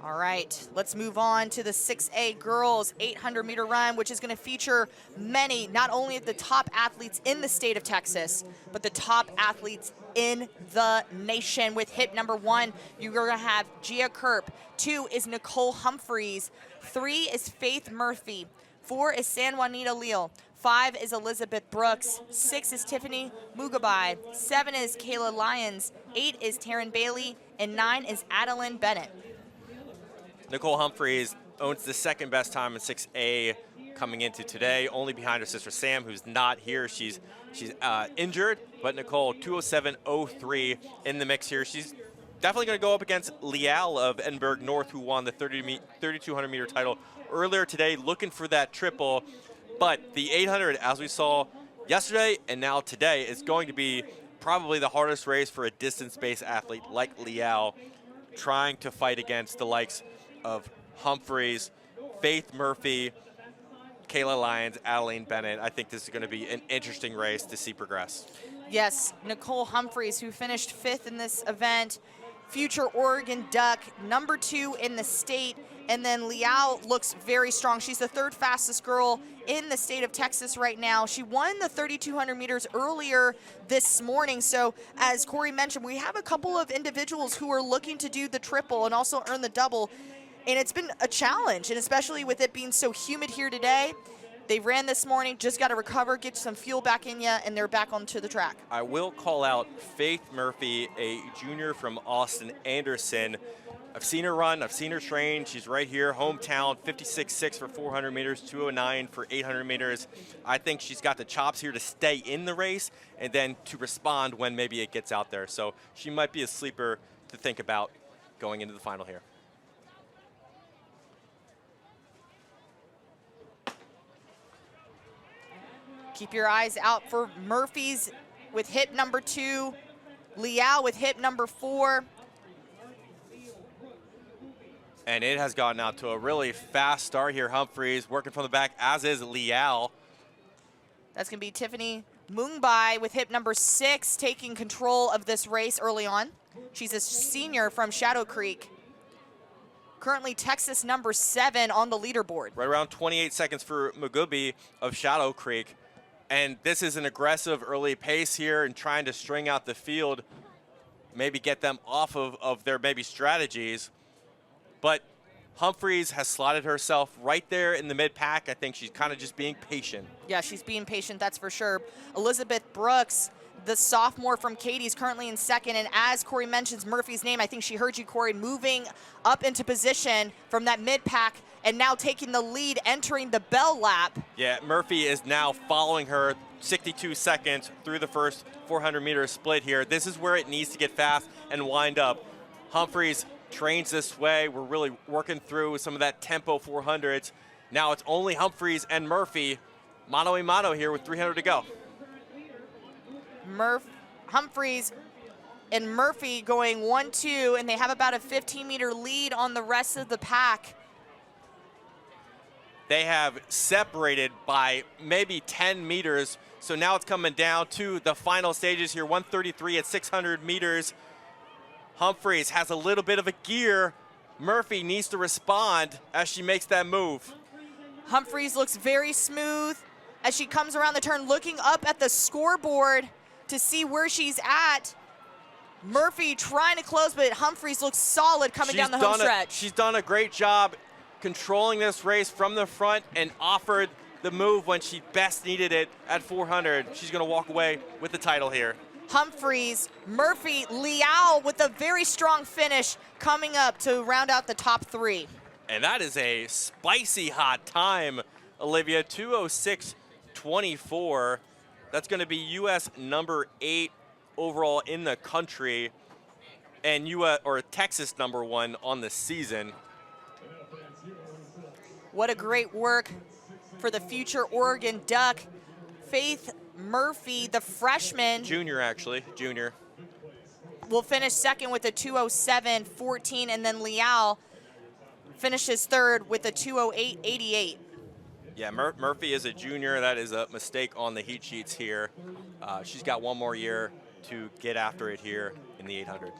All right, let's move on to the 6A girls 800-meter run, which is going to feature many, not only the top athletes in the state of Texas, but the top athletes in the nation. With hip number 1, you're going to have Gia Kerp. 2 is Nicole Humphreys. 3 is Faith Murphy. 4 is San Juanita Leal. 5 is Elizabeth Brooks. 6 is Tiffany Mugabai. 7 is Kayla Lyons. 8 is Taryn Bailey. And 9 is Adeline Bennett. Nicole Humphreys owns the second best time in 6A coming into today, only behind her sister Sam, who's not here. She's injured, but Nicole, 207.03 in the mix here. She's definitely going to go up against Leal of Edinburg North, who won the 3,200-meter title earlier today, looking for that triple. But the 800, as we saw yesterday and now today, is going to be probably the hardest race for a distance-based athlete like Leal, trying to fight against the likes of Humphreys, Faith Murphy, Kayla Lyons, Adeline Bennett. I think this is going to be an interesting race to see progress. Yes, Nicole Humphreys, who finished 5th in this event, future Oregon Duck, number 2 in the state. And then Leal looks very strong. She's the 3rd fastest girl in the state of Texas right now. She won the 3,200 meters earlier this morning. So as Corey mentioned, we have a couple of individuals who are looking to do the triple and also earn the double. And it's been a challenge, and especially with it being so humid here today. They ran this morning, just got to recover, get some fuel back in you, and they're back onto the track. I will call out Faith Murphy, a junior from Austin Anderson. I've seen her run, I've seen her train. She's right here, hometown, 56.6 for 400 meters, 209 for 800 meters. I think she's got the chops here to stay in the race and then to respond when maybe it gets out there. So she might be a sleeper to think about going into the final here. Keep your eyes out for Murphy's with hip number 2, Leal with hip number 4. And it has gotten out to a really fast start here. Humphreys working from the back, as is Leal. That's going to be Tiffany Mungbai with hip number 6, taking control of this race early on. She's a senior from Shadow Creek. Currently Texas number 7 on the leaderboard. Right around 28 seconds for Mugubi of Shadow Creek. And this is an aggressive early pace here and trying to string out the field, maybe get them off of their maybe strategies. But Humphreys has slotted herself right there in the mid-pack. I think she's kind of just being patient. Yeah, she's being patient, that's for sure. Elizabeth Brooks, the sophomore from Katy, is currently in 2nd. And as Corey mentions Murphy's name, I think she heard you, Corey, moving up into position from that mid-pack and now taking the lead, entering the bell lap. Yeah, Murphy is now following her 62 seconds through the first 400-meter split here. This is where it needs to get fast and wind up. Humphreys trains this way. We're really working through some of that tempo 400s. Now it's only Humphreys and Murphy, mano a mano here with 300 to go. Humphreys and Murphy going 1-2, and they have about a 15-meter lead on the rest of the pack. They have separated by maybe 10 meters, so now it's coming down to the final stages here, 133 at 600 meters. Humphreys has a little bit of a gear. Murphy needs to respond as she makes that move. Humphreys looks very smooth as she comes around the turn, looking up at the scoreboard to see where she's at. Murphy trying to close, but Humphreys looks solid coming down the home stretch. She's done a great job controlling this race from the front and offered the move when she best needed it at 400. She's going to walk away with the title here. Humphreys, Murphy, Leal with a very strong finish coming up to round out the top 3. And that is a spicy hot time, Olivia, 206.24. That's going to be U.S. number 8 overall in the country and Texas number 1 on the season. What a great work for the future Oregon Duck. Faith Murphy, the freshman. Junior, actually, junior. Will finish 2nd with a 207.14, and then Leal finishes 3rd with a 208.88. Yeah, Murphy is a junior. That is a mistake on the heat sheets here. She's got one more year to get after it here in the 800.